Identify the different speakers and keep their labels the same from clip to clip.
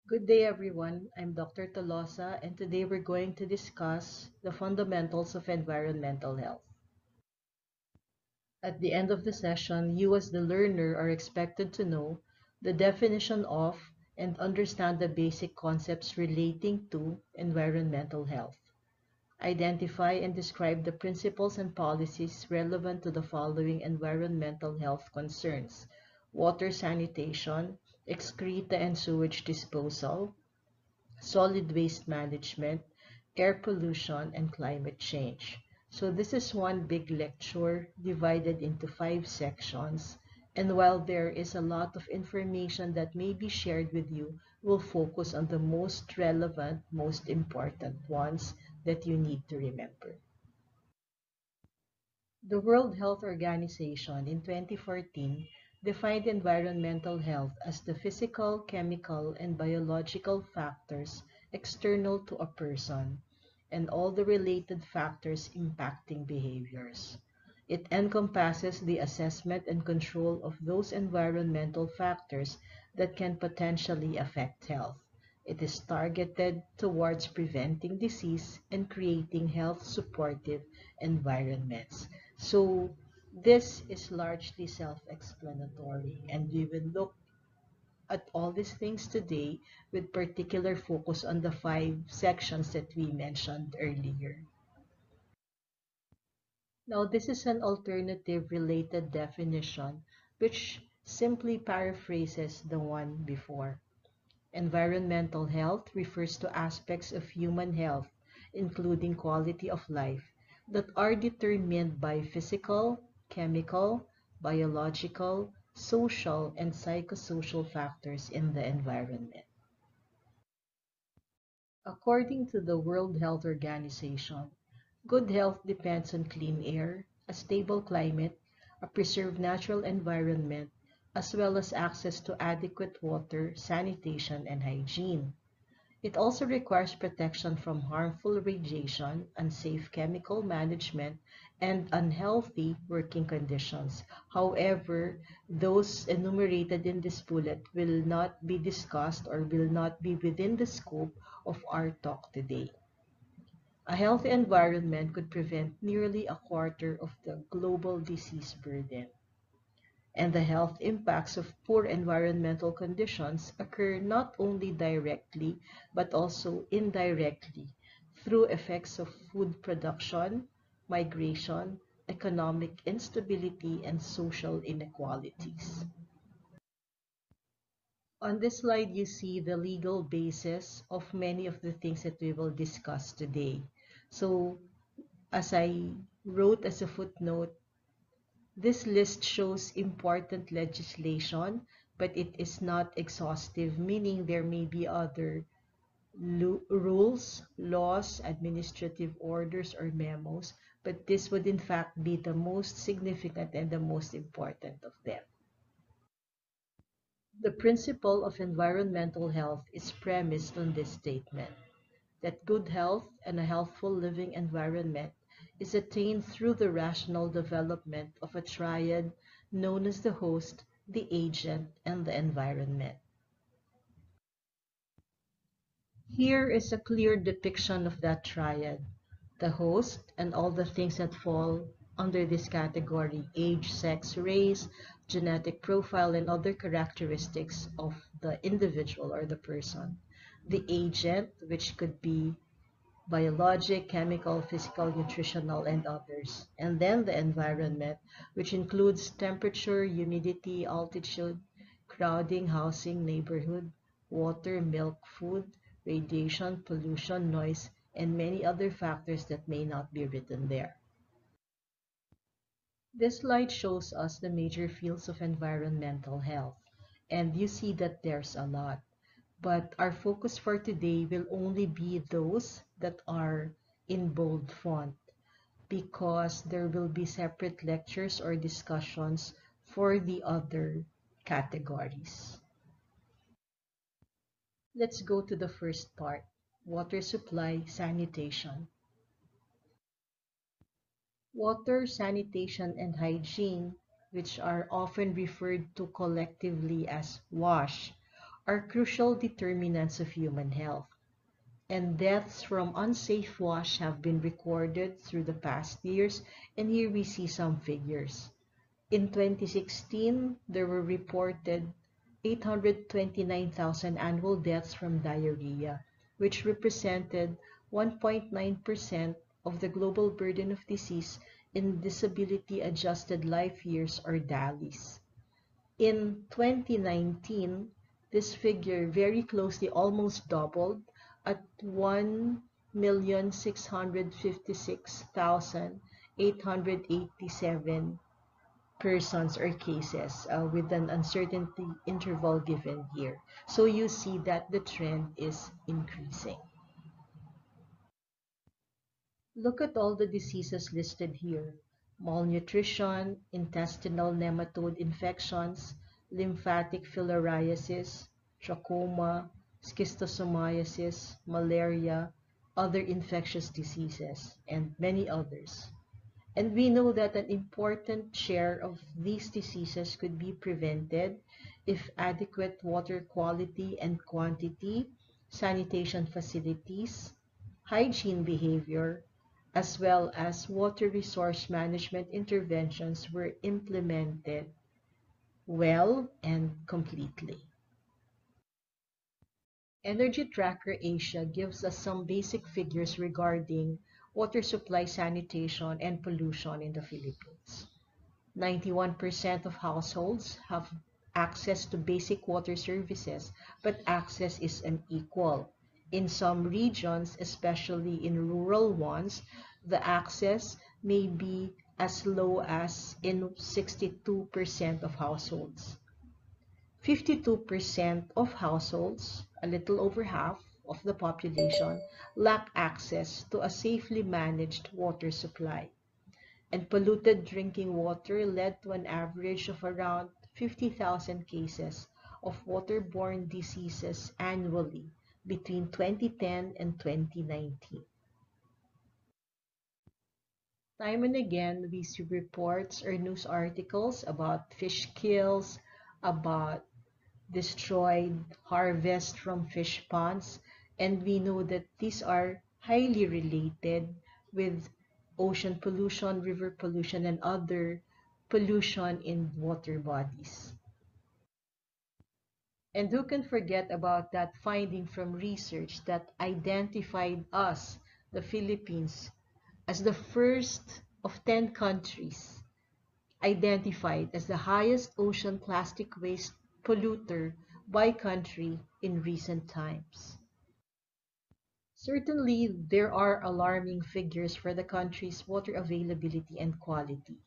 Speaker 1: Good day, everyone. I'm Dr. Tolosa, and today we're going to discuss the fundamentals of environmental health. At the end of the session, you as the learner are expected to know the definition of and understand the basic concepts relating to environmental health. Identify and describe the principles and policies relevant to the following environmental health concerns: water sanitation, excreta and sewage disposal, solid waste management, air pollution, and climate change. So this is one big lecture divided into 5 sections. And while there is a lot of information that may be shared with you, we'll focus on the most relevant, most important ones that you need to remember. The World Health Organization in 2014 defined environmental health as the physical, chemical, and biological factors external to a person and all the related factors impacting behaviors. It encompasses the assessment and control of those environmental factors that can potentially affect health. It is targeted towards preventing disease and creating health supportive environments. So this is largely self-explanatory, and we will look at all these things today with particular focus on the 5 sections that we mentioned earlier. Now, this is an alternative related definition which simply paraphrases the one before. Environmental health refers to aspects of human health, including quality of life, that are determined by physical, chemical, biological, social, and psychosocial factors in the environment. According to the World Health Organization, good health depends on clean air, a stable climate, a preserved natural environment, as well as access to adequate water, sanitation, and hygiene. It also requires protection from harmful radiation, unsafe chemical management, and unhealthy working conditions. However, those enumerated in this bullet will not be discussed or will not be within the scope of our talk today. A healthy environment could prevent nearly a quarter of the global disease burden, and the health impacts of poor environmental conditions occur not only directly but also indirectly through effects of food production, migration, economic instability, and social inequalities. On this slide, you see the legal basis of many of the things that we will discuss today. So, as I wrote as a footnote, this list shows important legislation, but it is not exhaustive, meaning there may be other rules, laws, administrative orders, or memos, but this would in fact be the most significant and the most important of them. The principle of environmental health is premised on this statement, that good health and a healthful living environment is attained through the rational development of a triad known as the host, the agent, and the environment. Here is a clear depiction of that triad: the host and all the things that fall under this category: age, sex, race, genetic profile, and other characteristics of the individual or the person. The agent, which could be biologic, chemical, physical, nutritional, and others. And then the environment, which includes temperature, humidity, altitude, crowding, housing, neighborhood, water, milk, food, radiation, pollution, noise, and many other factors that may not be written there. This slide shows us the major fields of environmental health, and you see that there's a lot. But our focus for today will only be those that are in bold font because there will be separate lectures or discussions for the other categories. Let's go to the first part: water supply, sanitation. Water, sanitation, and hygiene, which are often referred to collectively as WASH, are crucial determinants of human health, and deaths from unsafe wash have been recorded through the past years, and here we see some figures. In 2016, there were reported 829,000 annual deaths from diarrhea, which represented 1.9% of the global burden of disease in disability-adjusted life years or DALYs. In 2019, this figure very closely almost doubled at 1,656,887 persons or cases with an uncertainty interval given here. So you see that the trend is increasing. Look at all the diseases listed here: malnutrition, intestinal nematode infections, lymphatic filariasis, trachoma, schistosomiasis, malaria, other infectious diseases, and many others. And we know that an important share of these diseases could be prevented if adequate water quality and quantity, sanitation facilities, hygiene behavior, as well as water resource management interventions were implemented well and completely. Energy Tracker Asia gives us some basic figures regarding water supply, sanitation, and pollution in the Philippines. 91% of households have access to basic water services, but access is unequal. In some regions, especially in rural ones, the access may be as low as in 62% of households. 52% of households, a little over half of the population, lack access to a safely managed water supply. And polluted drinking water led to an average of around 50,000 cases of waterborne diseases annually between 2010 and 2019. Time and again, we see reports or news articles about fish kills, about destroyed harvest from fish ponds, and we know that these are highly related with ocean pollution, river pollution, and other pollution in water bodies. And who can forget about that finding from research that identified us, the Philippines, as the first of 10 countries identified as the highest ocean plastic waste polluter by country in recent times. Certainly, there are alarming figures for the country's water availability and quality.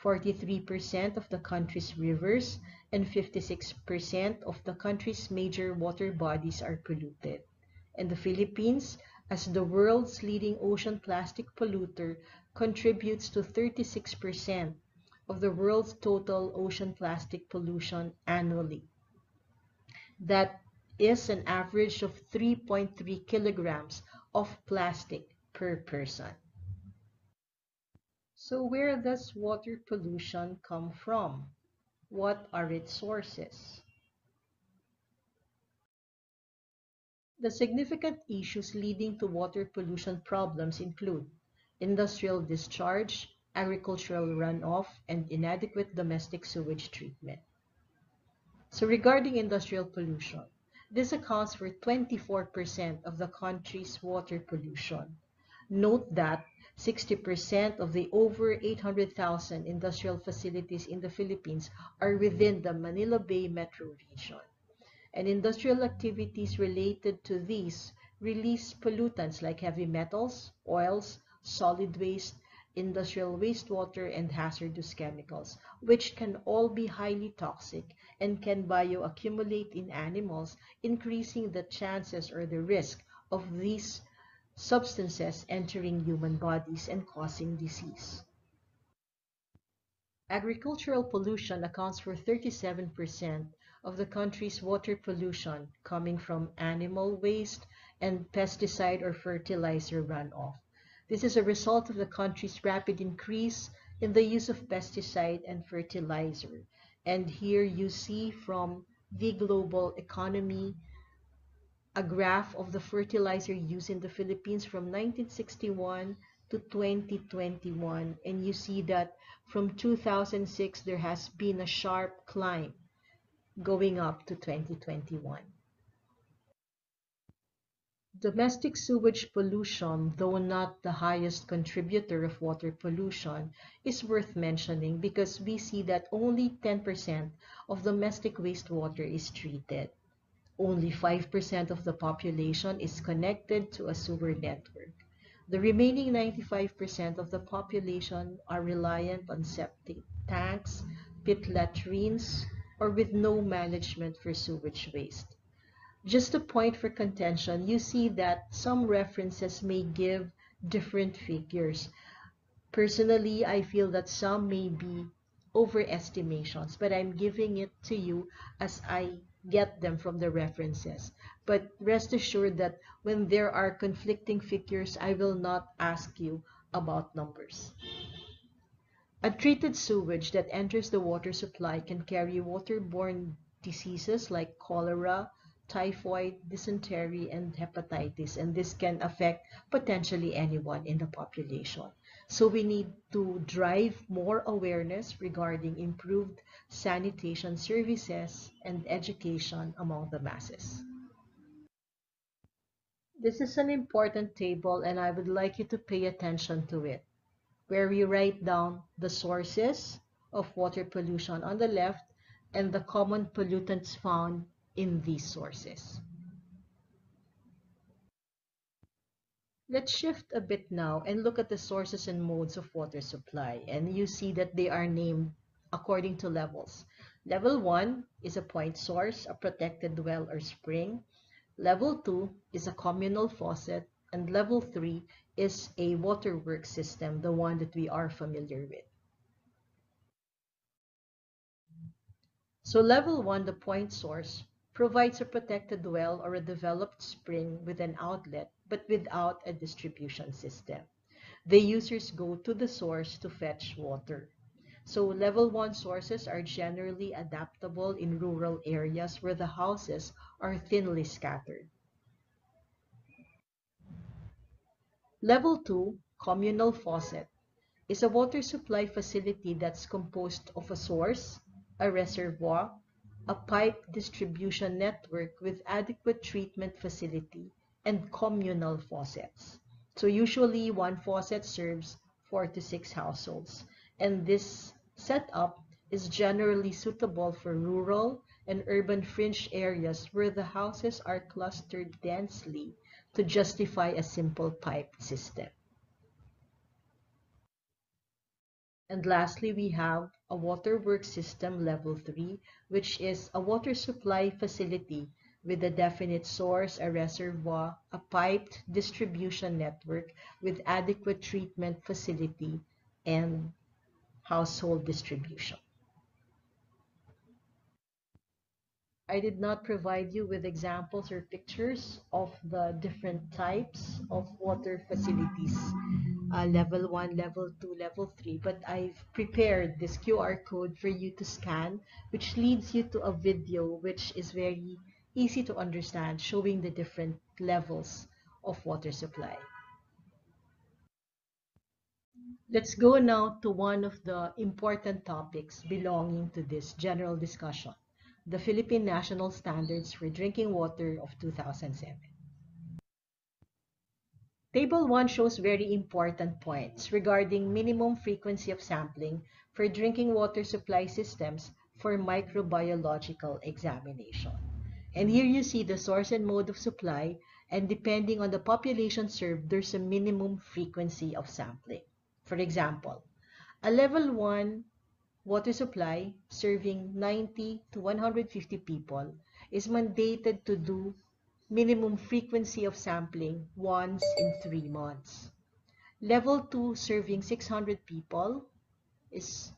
Speaker 1: 43% of the country's rivers and 56% of the country's major water bodies are polluted. And the Philippines, as the world's leading ocean plastic polluter, contributes to 36% of the world's total ocean plastic pollution annually. That is an average of 3.3 kilograms of plastic per person. So where does water pollution come from? What are its sources? The significant issues leading to water pollution problems include industrial discharge, agricultural runoff, and inadequate domestic sewage treatment. So regarding industrial pollution, this accounts for 24% of the country's water pollution. Note that 60% of the over 800,000 industrial facilities in the Philippines are within the Manila Bay metro region. And industrial activities related to these release pollutants like heavy metals, oils, solid waste, industrial wastewater, and hazardous chemicals, which can all be highly toxic and can bioaccumulate in animals, increasing the chances or the risk of these substances entering human bodies and causing disease. Agricultural pollution accounts for 37% of the country's water pollution, coming from animal waste and pesticide or fertilizer runoff. This is a result of the country's rapid increase in the use of pesticide and fertilizer. And here you see from the global economy, a graph of the fertilizer use in the Philippines from 1961 to 2021, and you see that from 2006 there has been a sharp climb going up to 2021. Domestic sewage pollution, though not the highest contributor of water pollution, is worth mentioning because we see that only 10% of domestic wastewater is treated. Only 5% of the population is connected to a sewer network. The remaining 95% of the population are reliant on septic tanks, pit latrines, or with no management for sewage waste. Just a point for contention, you see that some references may give different figures. Personally, I feel that some may be overestimations, but I'm giving it to you as I get them from the references. But rest assured that when there are conflicting figures, I will not ask you about numbers. Untreated sewage that enters the water supply can carry waterborne diseases like cholera, typhoid, dysentery, and hepatitis, and this can affect potentially anyone in the population. So we need to drive more awareness regarding improved sanitation services and education among the masses. This is an important table and I would like you to pay attention to it, where we write down the sources of water pollution on the left and the common pollutants found in these sources. Let's shift a bit now and look at the sources and modes of water supply. And you see that they are named according to levels. Level 1 is a point source, a protected well or spring. Level 2 is a communal faucet. And level 3 is a waterworks system, the one that we are familiar with. So level 1, the point source, provides a protected well or a developed spring with an outlet, but without a distribution system. The users go to the source to fetch water. So level 1 sources are generally adaptable in rural areas where the houses are thinly scattered. Level 2, communal faucet, is a water supply facility that's composed of a source, a reservoir, a pipe distribution network with adequate treatment facility, and communal faucets. So usually one faucet serves 4 to 6 households, and this setup is generally suitable for rural and urban fringe areas where the houses are clustered densely to justify a simple pipe system. And lastly, we have a waterworks system level 3, which is a water supply facility with a definite source, a reservoir, a piped distribution network with adequate treatment facility, and household distribution. I did not provide you with examples or pictures of the different types of water facilities, level 1, level 2, level 3, but I've prepared this QR code for you to scan, which leads you to a video which is very easy to understand, showing the different levels of water supply. Let's go now to one of the important topics belonging to this general discussion, the Philippine National Standards for Drinking Water of 2007. Table 1 shows very important points regarding minimum frequency of sampling for drinking water supply systems for microbiological examination. And here you see the source and mode of supply, and depending on the population served, there's a minimum frequency of sampling. For example, a level 1 water supply serving 90 to 150 people is mandated to do minimum frequency of sampling once in 3 months. Level 2 serving 600 people is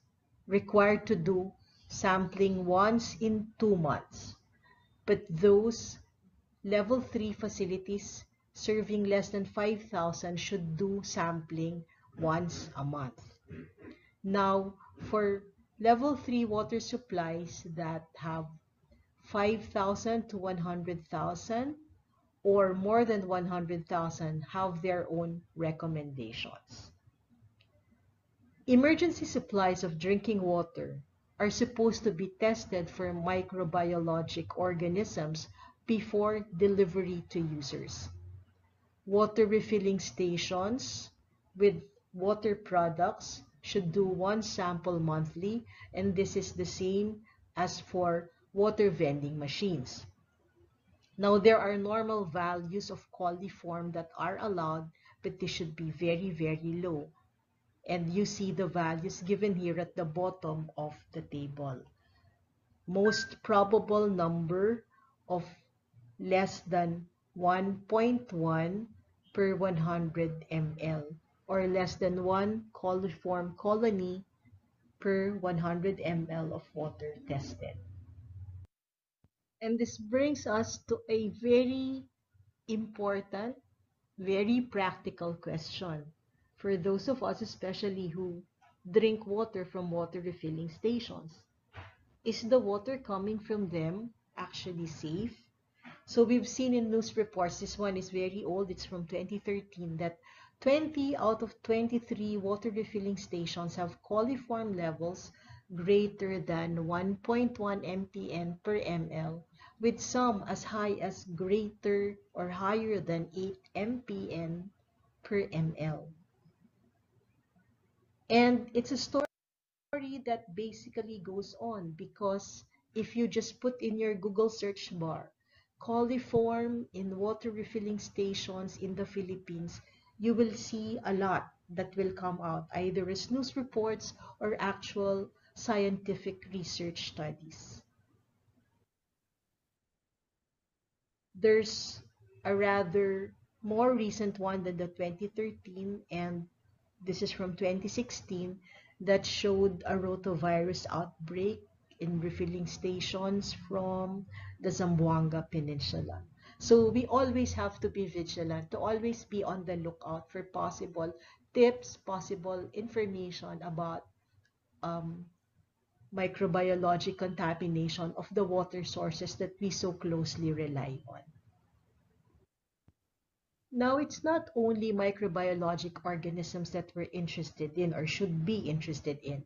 Speaker 1: required to do sampling once in 2 months. But those level 3 facilities serving less than 5,000 should do sampling once a month. Now, for level 3 water supplies that have 5,000 to 100,000 or more than 100,000 have their own recommendations. Emergency supplies of drinking water are supposed to be tested for microbiologic organisms before delivery to users. Water refilling stations with water products should do one sample monthly, and this is the same as for water vending machines. Now, there are normal values of coliform that are allowed, but they should be very, very low. And you see the values given here at the bottom of the table. Most probable number of less than 1.1 per 100 ml or less than 1 coliform colony per 100 ml of water tested. And this brings us to a very important, very practical question for those of us especially who drink water from water refilling stations. Is the water coming from them actually safe? So we've seen in news reports, this one is very old, it's from 2013, that 20 out of 23 water refilling stations have coliform levels greater than 1.1 mpn per ml, with some as high as greater or higher than 8 mpn per ml. And it's a story that basically goes on because if you just put in your Google search bar, coliform in water refilling stations in the Philippines, you will see a lot that will come out, either as news reports or actual scientific research studies. There's a rather more recent one than the 2013, and this is from 2016, that showed a rotavirus outbreak in refilling stations from the Zamboanga Peninsula. So we always have to be vigilant, to always be on the lookout for possible tips, possible information about um, microbiologic contamination of the water sources that we so closely rely on. Now, it's not only microbiologic organisms that we're interested in or should be interested in.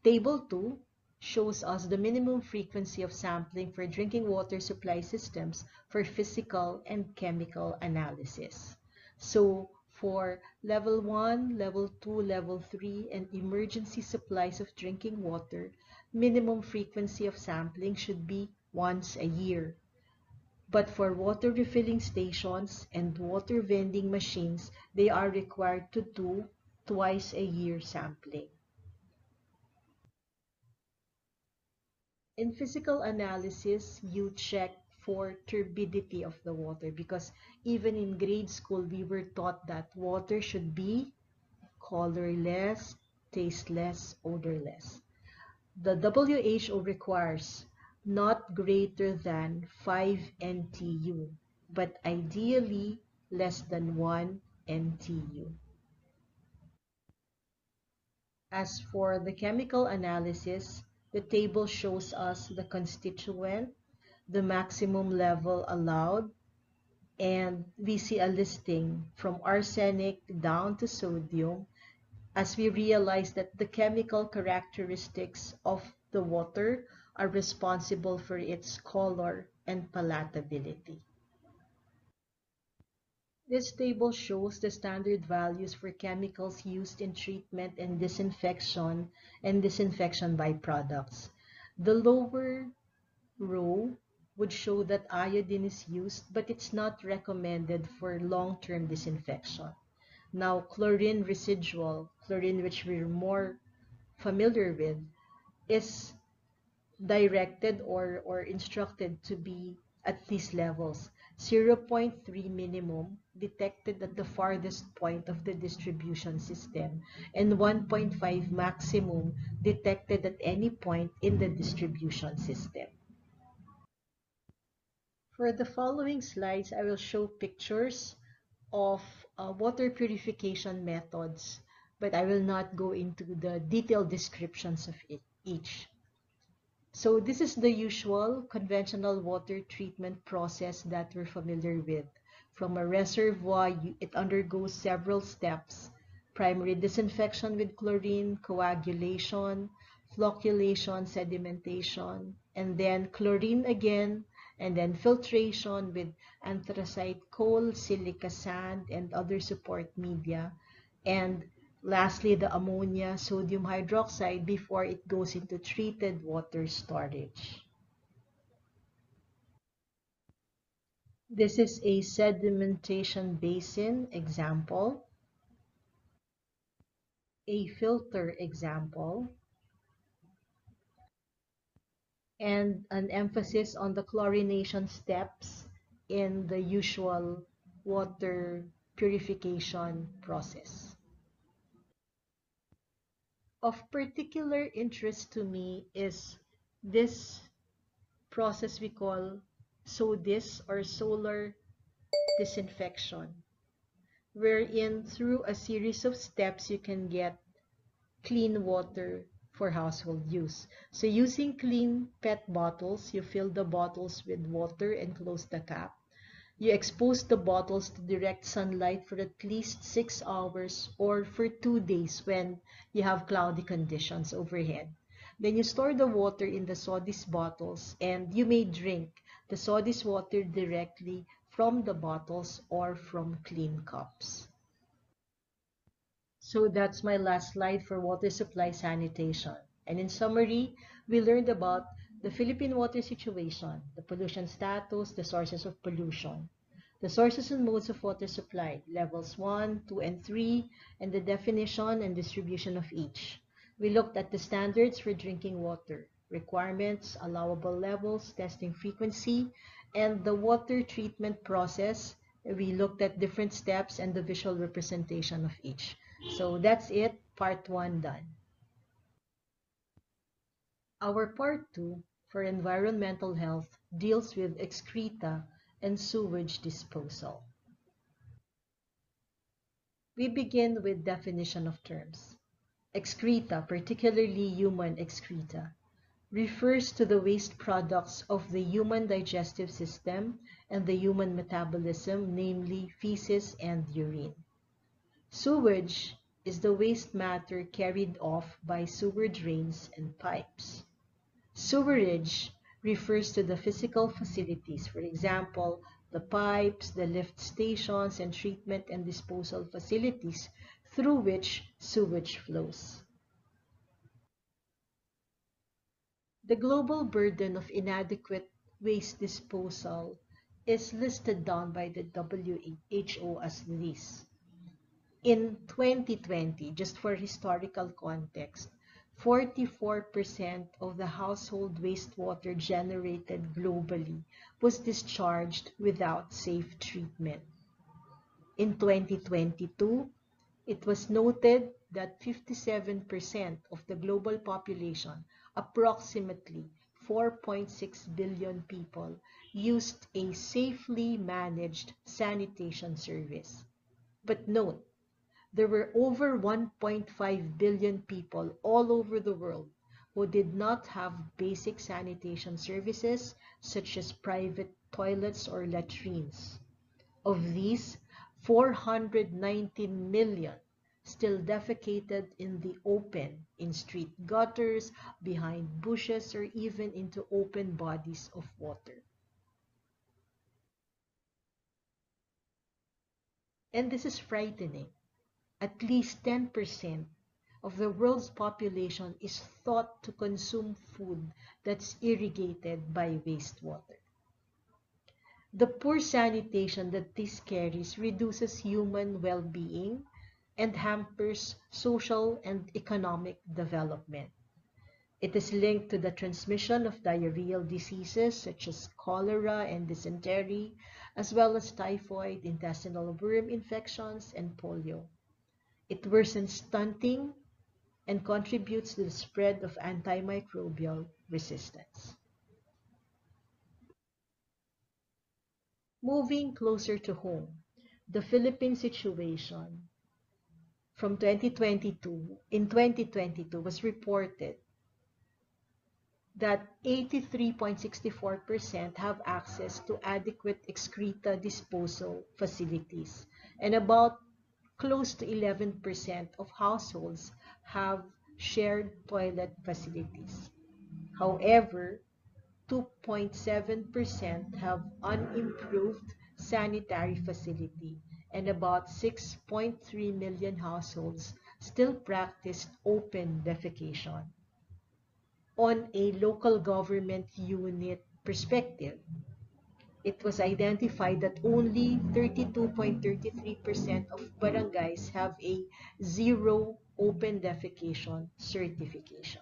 Speaker 1: Table 2 shows us the minimum frequency of sampling for drinking water supply systems for physical and chemical analysis. So, for level 1, level 2, level 3, and emergency supplies of drinking water, minimum frequency of sampling should be once a year. But for water refilling stations and water vending machines, they are required to do twice a year sampling. In physical analysis, you check for turbidity of the water because even in grade school, we were taught that water should be colorless, tasteless, odorless. The WHO requires not greater than 5 NTU, but ideally less than 1 NTU. As for the chemical analysis, the table shows us the constituent, the maximum level allowed, and we see a listing from arsenic down to sodium as we realize that the chemical characteristics of the water are responsible for its color and palatability. This table shows the standard values for chemicals used in treatment and disinfection byproducts. The lower row would show that iodine is used, but it's not recommended for long-term disinfection. Now, chlorine residual, chlorine which we're more familiar with, is directed or instructed to be at these levels. 0.3 minimum detected at the farthest point of the distribution system and 1.5 maximum detected at any point in the distribution system. For the following slides, I will show pictures of water purification methods, but I will not go into the detailed descriptions of each. So this is the usual conventional water treatment process that we're familiar with. From a reservoir, it undergoes several steps: primary disinfection with chlorine, coagulation, flocculation, sedimentation, and then chlorine again, and then filtration with anthracite coal, silica sand, and other support media, and lastly, the ammonia, sodium hydroxide before it goes into treated water storage. This is a sedimentation basin example, a filter example, and an emphasis on the chlorination steps in the usual water purification process. Of particular interest to me is this process we call SODIS, or solar disinfection, wherein through a series of steps you can get clean water for household use. So using clean PET bottles, you fill the bottles with water and close the cap. You expose the bottles to direct sunlight for at least 6 hours or for 2 days when you have cloudy conditions overhead. Then you store the water in the Sodis bottles, and you may drink the Sodis water directly from the bottles or from clean cups. So that's my last slide for water supply sanitation. And in summary, we learned about the Philippine water situation, the pollution status, the sources of pollution, the sources and modes of water supply, levels 1, 2, and 3, and the definition and distribution of each. We looked at the standards for drinking water, requirements, allowable levels, testing frequency, and the water treatment process. We looked at different steps and the visual representation of each. So that's it, part 1 done. Our part 2 for environmental health deals with excreta and sewage disposal. We begin with definition of terms. Excreta, particularly human excreta, refers to the waste products of the human digestive system and the human metabolism, namely feces and urine. Sewage is the waste matter carried off by sewer drains and pipes. Sewerage refers to the physical facilities, for example, the pipes, the lift stations, and treatment and disposal facilities through which sewage flows. The global burden of inadequate waste disposal is listed down by the WHO as this. In 2020, just for historical context, 44% of the household wastewater generated globally was discharged without safe treatment. In 2022, it was noted that 57% of the global population, approximately 4.6 billion people, used a safely managed sanitation service. But note, there were over 1.5 billion people all over the world who did not have basic sanitation services such as private toilets or latrines. Of these, 419 million still defecated in the open, in street gutters, behind bushes, or even into open bodies of water. And this is frightening. At least 10% of the world's population is thought to consume food that's irrigated by wastewater. The poor sanitation that this carries reduces human well-being and hampers social and economic development. It is linked to the transmission of diarrheal diseases such as cholera and dysentery, as well as typhoid, intestinal worm infections, and polio. It worsens stunting and contributes to the spread of antimicrobial resistance. Moving closer to home, the Philippine situation in 2022 was reported that 83.64% have access to adequate excreta disposal facilities, and about close to 11% of households have shared toilet facilities. However, 2.7% have unimproved sanitary facility, and about 6.3 million households still practice open defecation. On a local government unit perspective, it was identified that only 32.33% of barangays have a zero open defecation certification.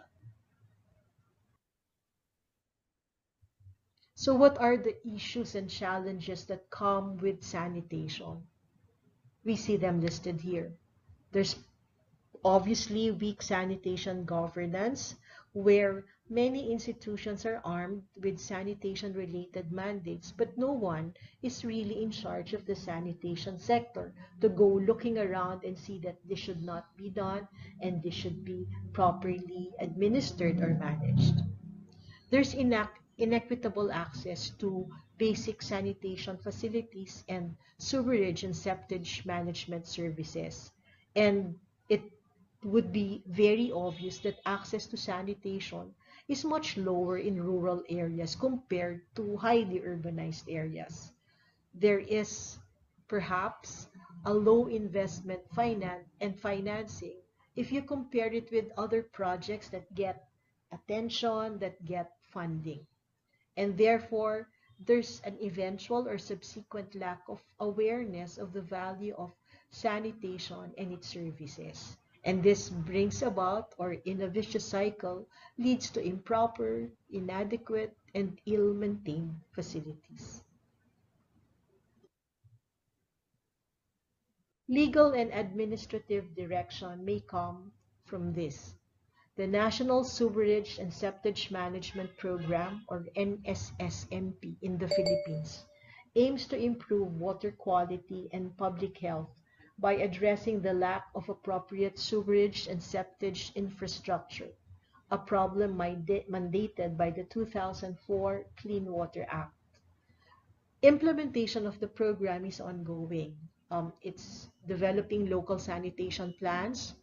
Speaker 1: So what are the issues and challenges that come with sanitation? We see them listed here. There's obviously weak sanitation governance, where many institutions are armed with sanitation-related mandates, but no one is really in charge of the sanitation sector to go looking around and see that this should not be done and this should be properly administered or managed. There's inequitable access to basic sanitation facilities and sewerage and septage management services. And it would be very obvious that access to sanitation is much lower in rural areas compared to highly urbanized areas. There is perhaps a low investment financing if you compare it with other projects that get attention, that get funding. And therefore, there's an eventual or subsequent lack of awareness of the value of sanitation and its services. And this brings about, or in a vicious cycle, leads to improper, inadequate, and ill-maintained facilities. Legal and administrative direction may come from this. The National Sewerage and Septage Management Program, or NSSMP, in the Philippines aims to improve water quality and public health by addressing the lack of appropriate sewerage and septage infrastructure, a problem mandated by the 2004 Clean Water Act. Implementation of the program is ongoing. It's developing local sanitation plans,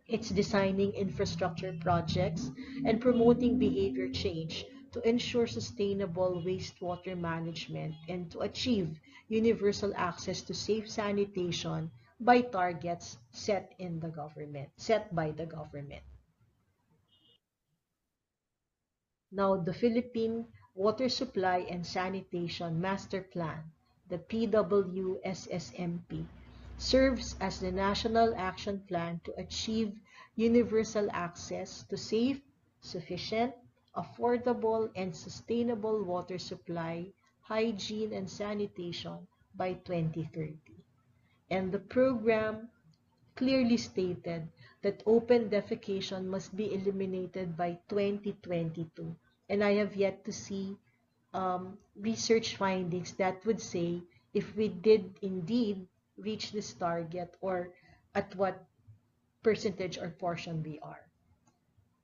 Speaker 1: it's designing infrastructure projects and promoting behavior change to ensure sustainable wastewater management and to achieve universal access to safe sanitation by targets set by the government. Now, the Philippine Water Supply and Sanitation Master Plan, the PWSSMP, serves as the national action plan to achieve universal access to safe, sufficient, affordable, and sustainable water supply, hygiene, and sanitation by 2030. And the program clearly stated that open defecation must be eliminated by 2022. And I have yet to see research findings that would say if we did indeed reach this target or at what percentage or portion we are.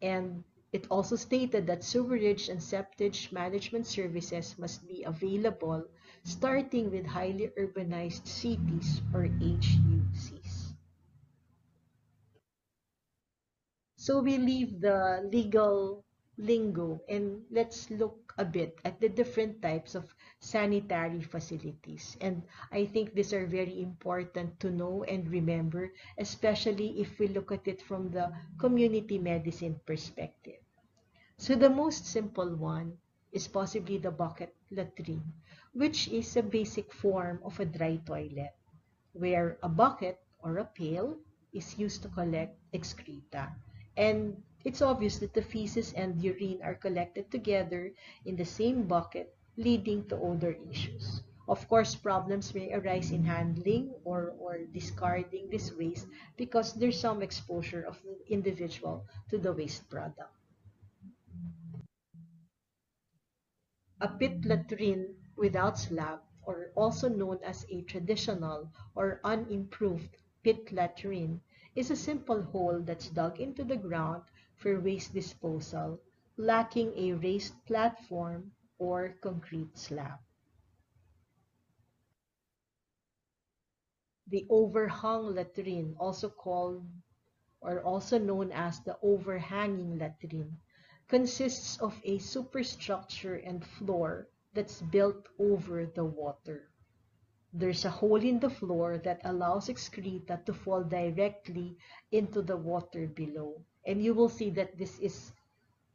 Speaker 1: And it also stated that sewerage and septage management services must be available starting with highly urbanized cities or HUCs. So we leave the legal lingo and let's look a bit at the different types of sanitary facilities. And I think these are very important to know and remember, especially if we look at it from the community medicine perspective. So the most simple one is possibly the bucket latrine, which is a basic form of a dry toilet, where a bucket or a pail is used to collect excreta. And it's obvious that the feces and urine are collected together in the same bucket, leading to odor issues. Of course, problems may arise in handling or discarding this waste because there's some exposure of the individual to the waste product. A pit latrine without slab, or also known as a traditional or unimproved pit latrine, is a simple hole that's dug into the ground for waste disposal, lacking a raised platform or concrete slab. The overhung latrine, also called or also known as the overhanging latrine, consists of a superstructure and floor that's built over the water. There's a hole in the floor that allows excreta to fall directly into the water below. And you will see that this is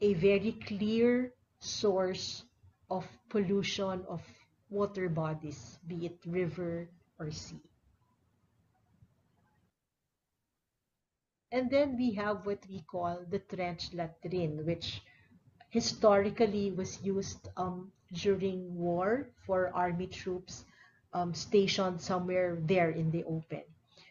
Speaker 1: a very clear source of pollution of water bodies, be it river or sea. And then we have what we call the trench latrine, which historically was used during war for army troops stationed somewhere there in the open.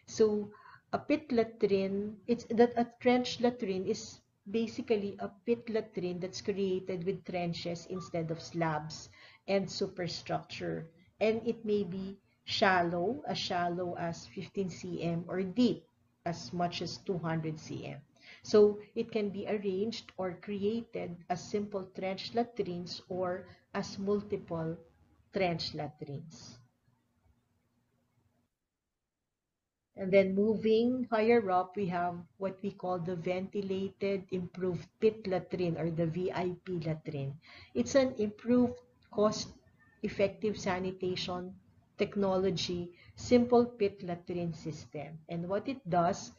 Speaker 1: So a pit latrine, it's that a trench latrine is basically a pit latrine that's created with trenches instead of slabs and superstructure. And it may be shallow as 15 cm, or deep as much as 200 cm. So it can be arranged or created as simple trench latrines or as multiple trench latrines. And then moving higher up, we have what we call the ventilated improved pit latrine, or the VIP latrine. It's an improved cost-effective sanitation technology, simple pit latrine system. And what it does,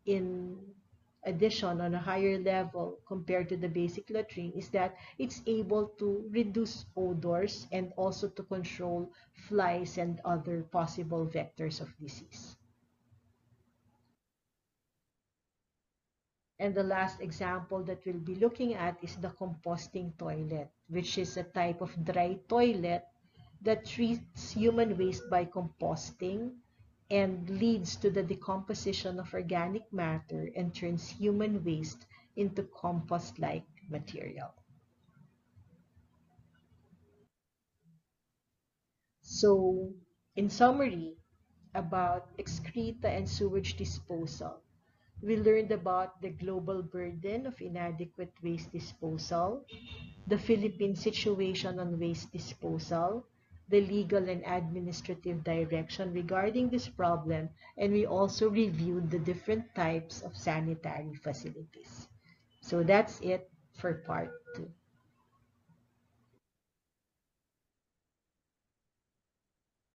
Speaker 1: in addition, on a higher level compared to the basic latrine, is that it's able to reduce odors and also to control flies and other possible vectors of disease. And the last example that we'll be looking at is the composting toilet, which is a type of dry toilet that treats human waste by composting and leads to the decomposition of organic matter and turns human waste into compost-like material. So, in summary, about excreta and sewage disposal, we learned about the global burden of inadequate waste disposal, the Philippine situation on waste disposal, the legal and administrative direction regarding this problem, and we also reviewed the different types of sanitary facilities. So that's it for part 2.